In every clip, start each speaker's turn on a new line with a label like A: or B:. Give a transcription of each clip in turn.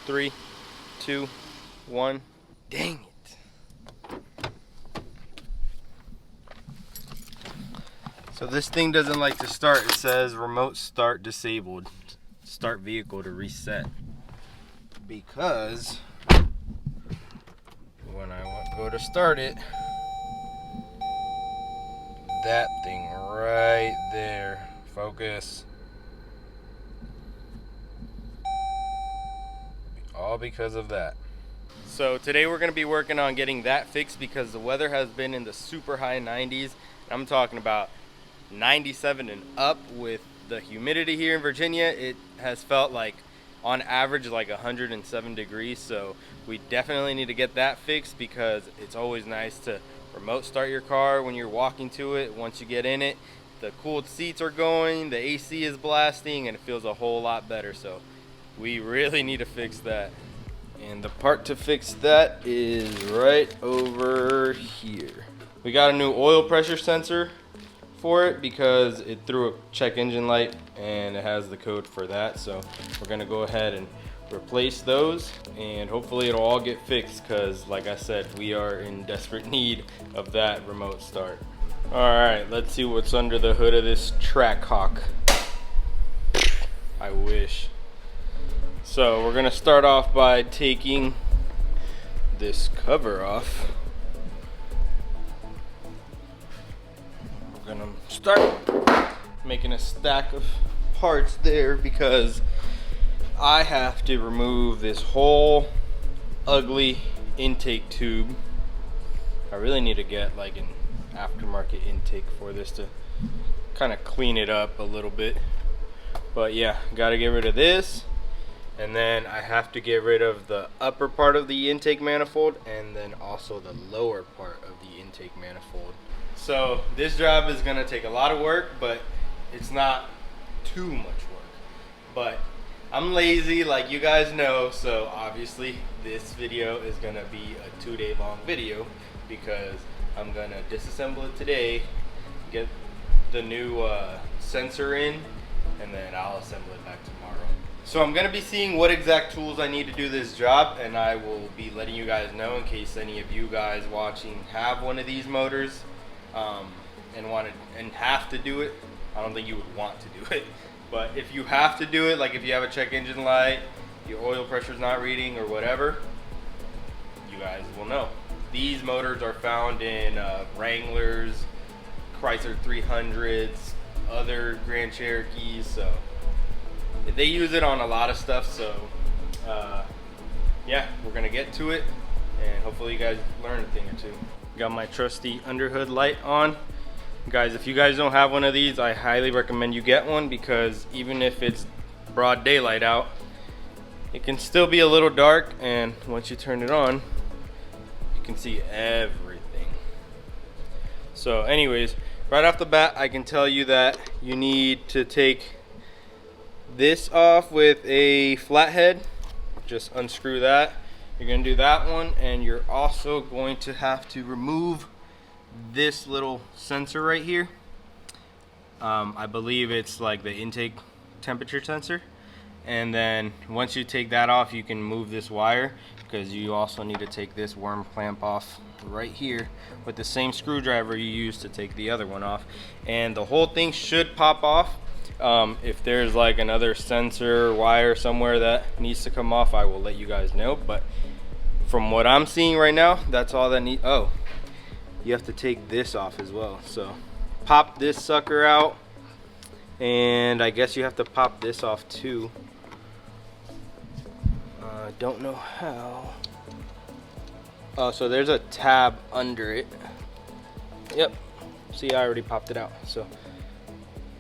A: 3, 2, 1. Dang it. So this thing doesn't like to start. It says remote start disabled. Start vehicle to reset. Because when I go to start it, that thing right there, focus. All because of that. So today we're going to be working on getting that fixed because the weather has been in the super high 90s. I'm talking about 97 and up. With the humidity here in Virginia, it has felt like on average like 107 degrees. So we definitely need to get that fixed because it's always nice to remote start your car when you're walking to it. Once you get in it, the cooled seats are going, the AC is blasting, and it feels a whole lot better. So we really need to fix that. And the part to fix that is right over here. We got a new oil pressure sensor for it because it threw a check engine light and it has the code for that. So we're gonna go ahead and replace those and hopefully it'll all get fixed because, like I said, we are in desperate need of that remote start. All right, let's see what's under the hood of this Trackhawk. I wish. So we're gonna start off by taking this cover off. We're gonna start making a stack of parts there because I have to remove this whole ugly intake tube. I really need to get like an aftermarket intake for this to kind of clean it up a little bit. But yeah, gotta get rid of this. And then I have to get rid of the upper part of the intake manifold and then also the lower part of the intake manifold. So this job is gonna take a lot of work, but it's not too much work. But I'm lazy, like you guys know, so obviously this video is gonna be a 2-day long video because I'm gonna disassemble it today, get the new sensor in, and then I'll assemble it back tomorrow. So I'm gonna be seeing what exact tools I need to do this job, and I will be letting you guys know in case any of you guys watching have one of these motors and have to do it. I don't think you would want to do it, but if you have to do it, like if you have a check engine light, your oil pressure's not reading or whatever, you guys will know. These motors are found in Wranglers, Chrysler 300s, other Grand Cherokees, so they use it on a lot of stuff. So yeah, we're gonna get to it and hopefully you guys learn a thing or two. Got my trusty underhood light on. Guys, if you guys don't have one of these, I highly recommend you get one because even if it's broad daylight out, it can still be a little dark, and once you turn it on, you can see everything. So anyways, right off the bat, I can tell you that you need to take this off with a flathead. Just unscrew that. You're gonna do that one, and you're also going to have to remove this little sensor right here. I believe it's like the intake temperature sensor. And then once you take that off, you can move this wire because you also need to take this worm clamp off right here with the same screwdriver you used to take the other one off. And the whole thing should pop off. If there's like another sensor wire somewhere that needs to come off, I will let you guys know. But from what I'm seeing right now, that's all that needs. Oh, you have to take this off as well. So pop this sucker out, and I guess you have to pop this off too. I don't know how. Oh, so there's a tab under it. Yep, see, I already popped it out. So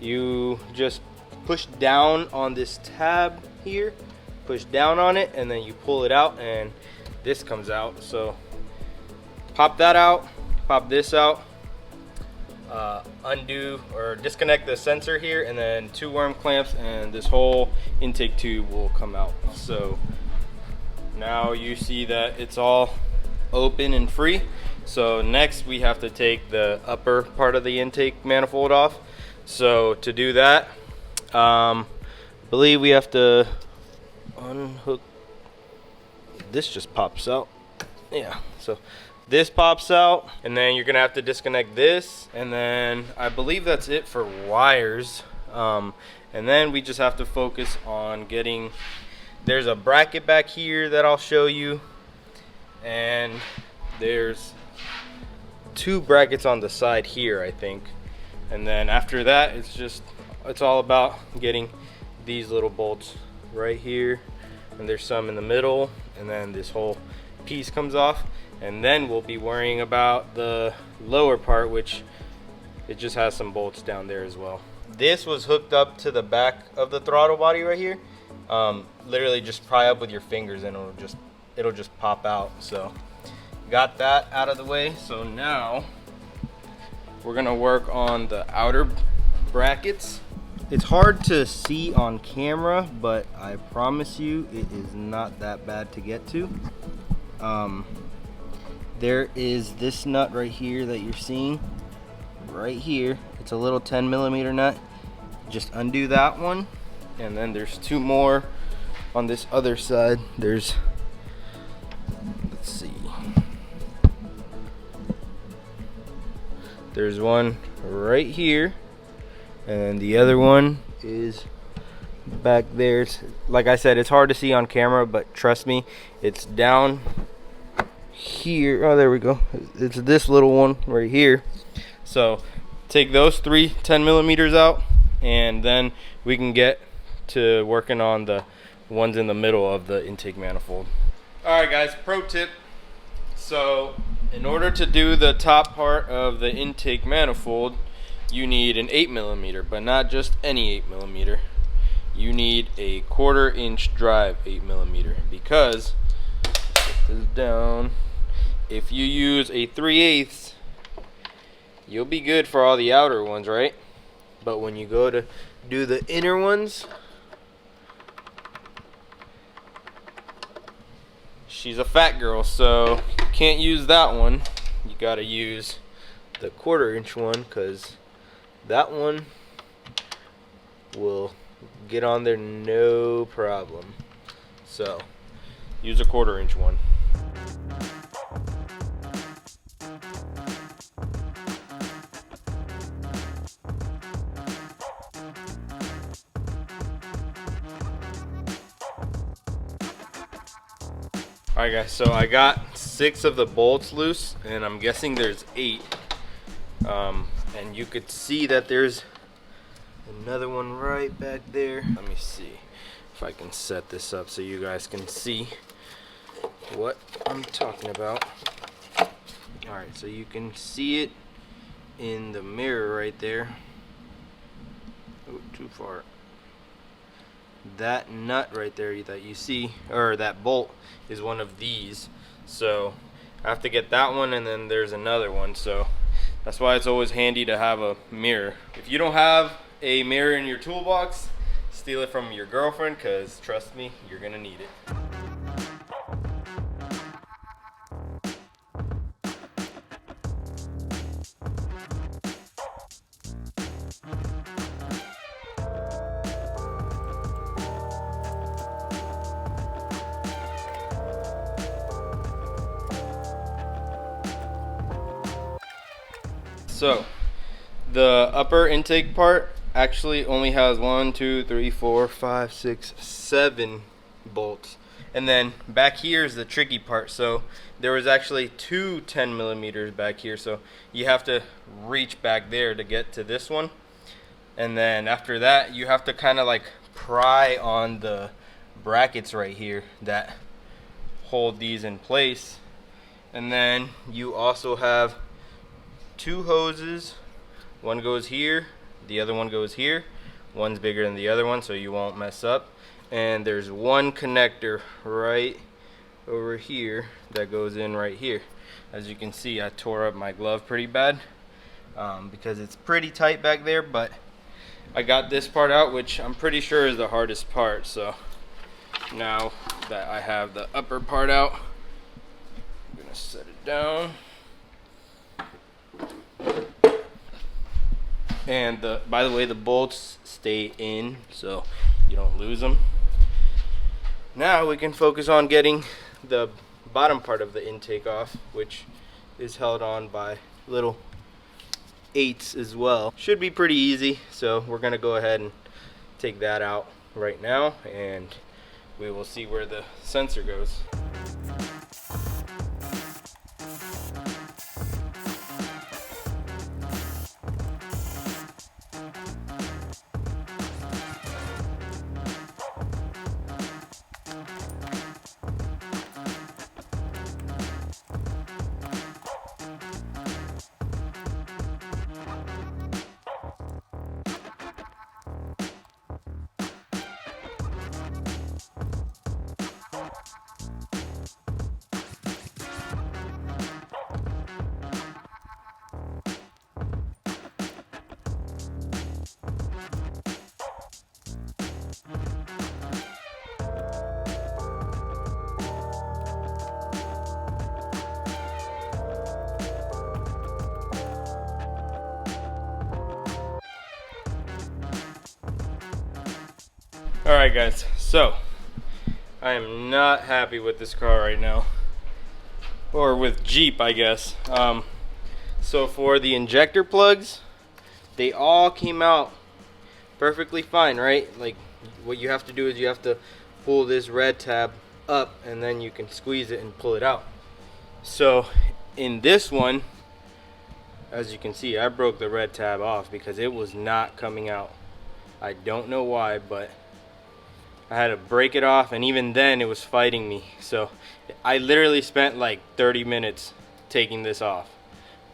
A: you just push down on this tab here, push down on it, and then you pull it out and this comes out. So pop that out, pop this out, undo or disconnect the sensor here, and then 2 worm clamps, and this whole intake tube will come out. So now you see that it's all open and free. So next we have to take the upper part of the intake manifold off. So to do that, I believe we have to unhook this just pops out. Yeah, so this pops out, and then you're gonna have to disconnect this, and then I believe that's it for wires. And then we just have to focus on getting, there's a bracket back here that I'll show you, and there's 2 brackets on the side here, I think. And then after that, it's all about getting these little bolts right here, and there's some in the middle, and then this whole piece comes off, and then we'll be worrying about the lower part, which it just has some bolts down there as well. This was hooked up to the back of the throttle body right here. Literally just pry up with your fingers and it'll just pop out. So got that out of the way. So now we're gonna work on the outer brackets. It's hard to see on camera, but I promise you it is not that bad to get to. There is this nut right here that you're seeing right here. It's a little 10mm nut. Just undo that one, and then there's 2 more on this other side. Let's see, there's one right here, and the other one is back there. Like I said, it's hard to see on camera, but trust me, it's down here. Oh, there we go. It's this little one right here. So take those 3 10mm out, and then we can get to working on the ones in the middle of the intake manifold. All right guys, pro tip. So in order to do the top part of the intake manifold, you need an 8mm, but not just any 8mm. You need a 1/4 inch drive 8mm, because, put this down, if you use a 3/8, you'll be good for all the outer ones, right? But when you go to do the inner ones, she's a fat girl, so you can't use that one. You gotta use the 1/4 inch one, because that one will get on there no problem. So use a 1/4 inch one. Alright guys, so I got 6 of the bolts loose, and I'm guessing there's 8. And you could see that there's another one right back there. Let me see if I can set this up so you guys can see what I'm talking about. Alright, so you can see it in the mirror right there. Oh, too far. That nut right there that you see, or that bolt, is one of these. So I have to get that one, and then there's another one. So that's why it's always handy to have a mirror. If you don't have a mirror in your toolbox, steal it from your girlfriend, because trust me, you're gonna need it. So the upper intake part actually only has 1, 2, 3, 4, 5, 6, 7 bolts, and then back here is the tricky part. So there was actually 2 10mm back here, so you have to reach back there to get to this one, and then after that you have to kind of like pry on the brackets right here that hold these in place. And then you also have 2 hoses. One goes here, the other one goes here. One's bigger than the other one, so you won't mess up. And there's 1 connector right over here that goes in right here. As you can see, I tore up my glove pretty bad because it's pretty tight back there, but I got this part out, which I'm pretty sure is the hardest part. So now that I have the upper part out, I'm gonna set it down. And by the way, the bolts stay in, so you don't lose them. Now we can focus on getting the bottom part of the intake off, which is held on by little 8s as well. Should be pretty easy, so we're gonna go ahead and take that out right now, and we will see where the sensor goes. Alright guys, so I am not happy with this car right now, or with Jeep I guess. So for the injector plugs, they all came out perfectly fine, right? Like what you have to do is you have to pull this red tab up and then you can squeeze it and pull it out. So in this one, as you can see, I broke the red tab off because it was not coming out. I don't know why, but I had to break it off, and even then it was fighting me. So I literally spent like 30 minutes taking this off,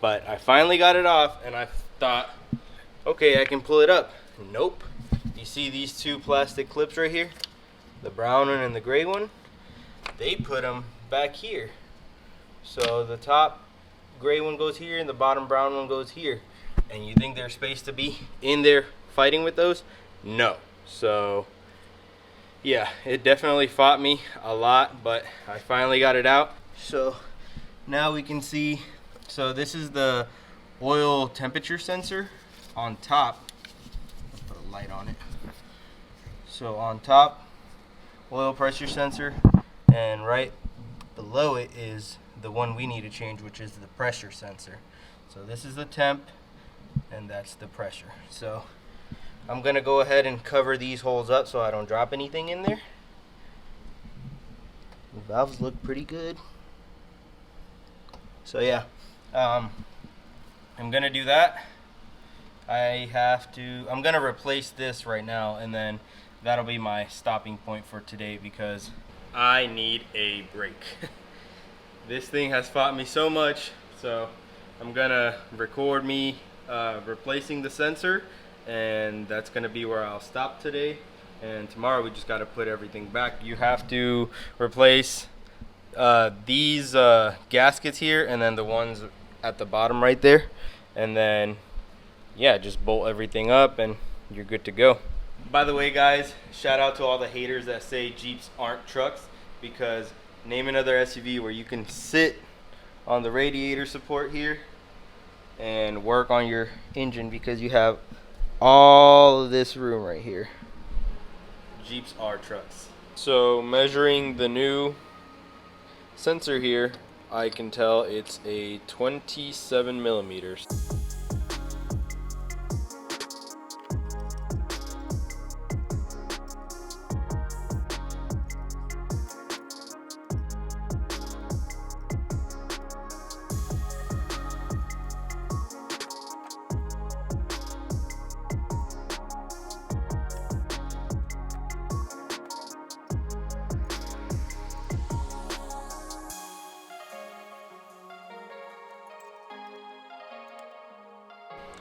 A: but I finally got it off, and I thought, okay, I can pull it up. Nope. You see these two plastic clips right here, the brown one and the gray one? They put them back here. So the top gray one goes here and the bottom brown one goes here. And you think there's space to be in there fighting with those? No. So yeah, it definitely fought me a lot, but I finally got it out. So now we can see, so this is the oil temperature sensor on top. Let's put a light on it. So on top, oil pressure sensor, and right below it is the one we need to change, which is the pressure sensor. So this is the temp, and that's the pressure. So I'm gonna go ahead and cover these holes up so I don't drop anything in there. The valves look pretty good. So yeah, I'm gonna do that. I'm gonna replace this right now, and then that'll be my stopping point for today because I need a break. This thing has fought me so much, so I'm gonna record me replacing the sensor, and that's gonna be where I'll stop today. And tomorrow we just gotta put everything back. You have to replace these gaskets here, and then the ones at the bottom right there, and then yeah, just bolt everything up and you're good to go. By the way guys, shout out to all the haters that say Jeeps aren't trucks, because name another SUV where you can sit on the radiator support here and work on your engine, because you have all of this room right here. Jeeps are trucks. So measuring the new sensor here, I can tell it's a 27 millimeters.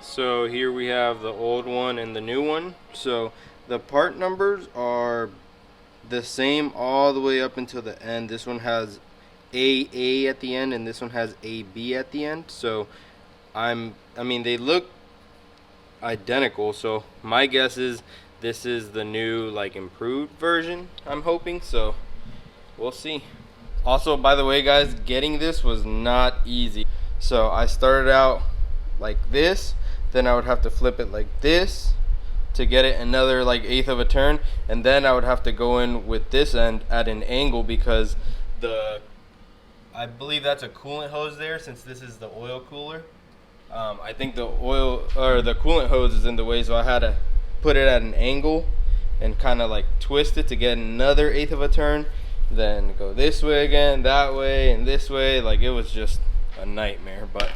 A: So here we have the old one and the new one. So the part numbers are the same all the way up until the end. This one has AA at the end and this one has AB at the end. So I mean they look identical, so my guess is this is the new like improved version, I'm hoping. So we'll see. Also, by the way guys, getting this was not easy. So I started out like this, then I would have to flip it like this to get it another like 1/8 of a turn, and then I would have to go in with this end at an angle because I believe that's a coolant hose there, since this is the oil cooler. I think the oil or the coolant hose is in the way, so I had to put it at an angle and kind of like twist it to get another 1/8 of a turn, then go this way again, that way, and this way. Like, it was just a nightmare, but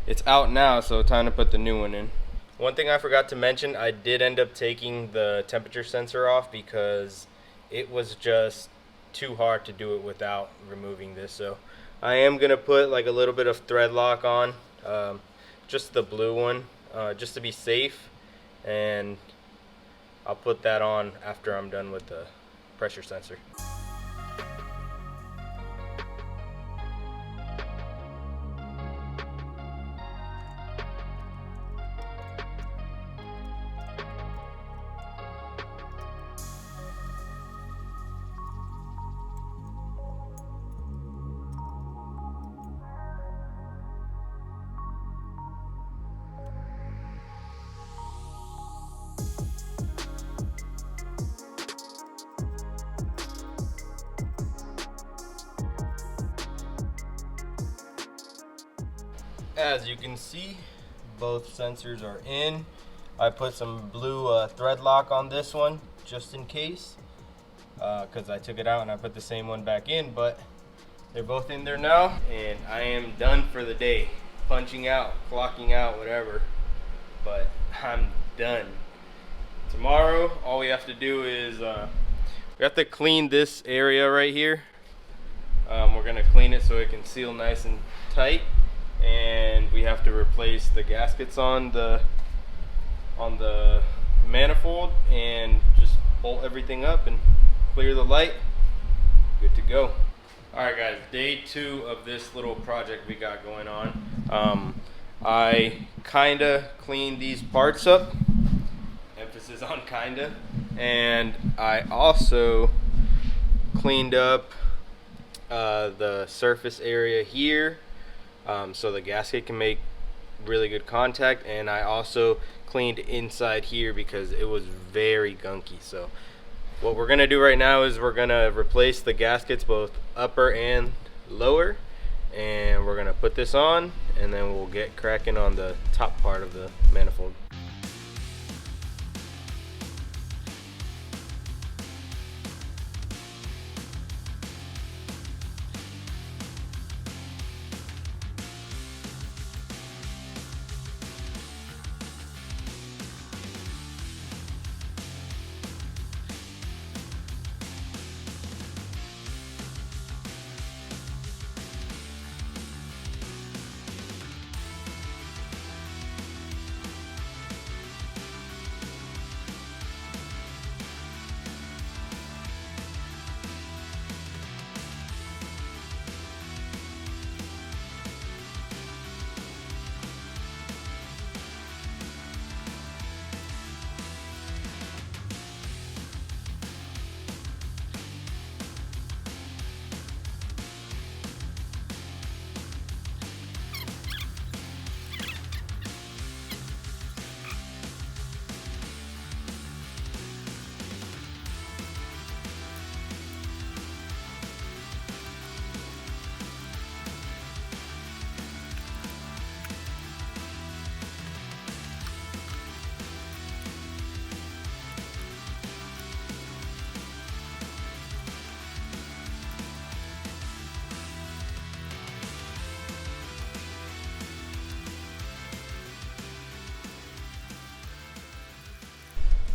A: it's out now, so time to put the new one in. One thing I forgot to mention, I did end up taking the temperature sensor off because it was just too hard to do it without removing this. So I am gonna put like a little bit of thread lock on, just the blue one, just to be safe, and I'll put that on after I'm done with the pressure sensor. As you can see, both sensors are in. I put some blue thread lock on this one just in case, because I took it out and I put the same one back in, but they're both in there now, and I am done for the day. Punching out, clocking out, whatever, but I'm done. Tomorrow, all we have to do is we have to clean this area right here. We're gonna clean it so it can seal nice and tight, and we have to replace the gaskets on the manifold and just bolt everything up and clear the light. Good to go. Alright guys, day 2 of this little project we got going on. I kinda cleaned these parts up, emphasis on kinda, and I also cleaned up the surface area here, so the gasket can make really good contact, and I also cleaned inside here because it was very gunky. So what we're gonna do right now is we're gonna replace the gaskets, both upper and lower, and we're gonna put this on, and then we'll get cracking on the top part of the manifold.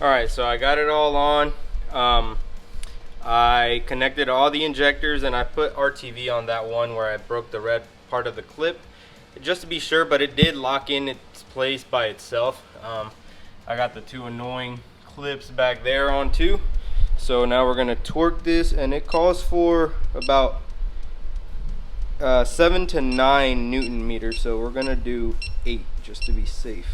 A: Alright, so I got it all on. I connected all the injectors, and I put RTV on that one where I broke the red part of the clip, just to be sure, but it did lock in its place by itself. I got the 2 annoying clips back there on too. So now we're gonna torque this, and it calls for about 7 to 9 Newton meters, so we're gonna do 8 just to be safe.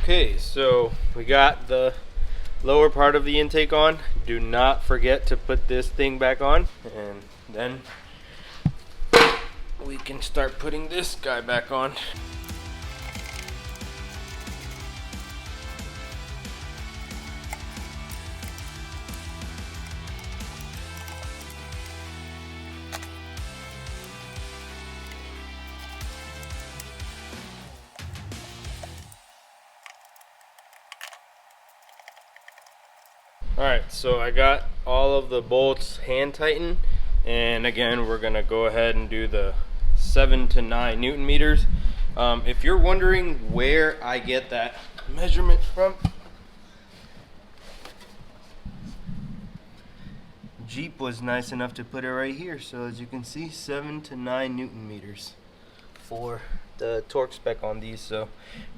A: Okay, so we got the lower part of the intake on. Do not forget to put this thing back on, and then we can start putting this guy back on. Alright, so I got all of the bolts hand tightened, and again we're gonna go ahead and do the 7 to 9 Newton meters. If you're wondering where I get that measurement from, Jeep was nice enough to put it right here. So as you can see, 7 to 9 Newton meters for the torque spec on these. So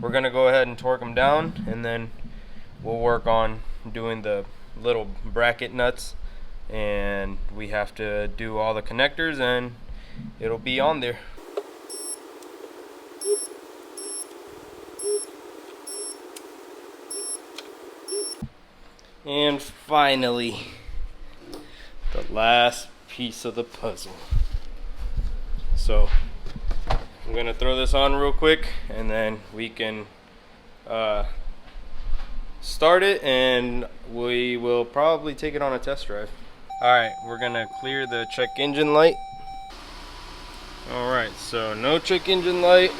A: we're gonna go ahead and torque them down, and then we'll work on doing the little bracket nuts, and we have to do all the connectors and it'll be on there. And finally, the last piece of the puzzle. So I'm gonna throw this on real quick, and then we can start it, and we will probably take it on a test drive. Alright, we're gonna clear the check engine light. Alright, so no check engine light.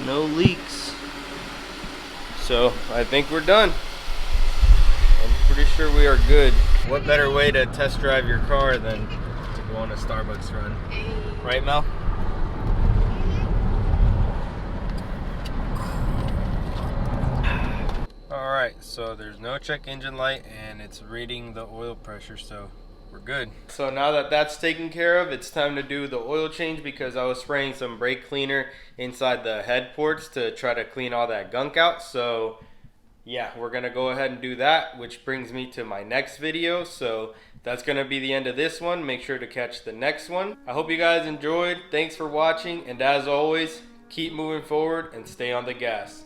A: No leaks. So I think we're done. I'm pretty sure we are good. What better way to test drive your car than to go on a Starbucks run? Right, Mel? Alright, so there's no check engine light and it's reading the oil pressure, so we're good. So now that that's taken care of, it's time to do the oil change, because I was spraying some brake cleaner inside the head ports to try to clean all that gunk out. So yeah, we're gonna go ahead and do that, which brings me to my next video. So that's gonna be the end of this one. Make sure to catch the next one. I hope you guys enjoyed. Thanks for watching, and as always, keep moving forward and stay on the gas.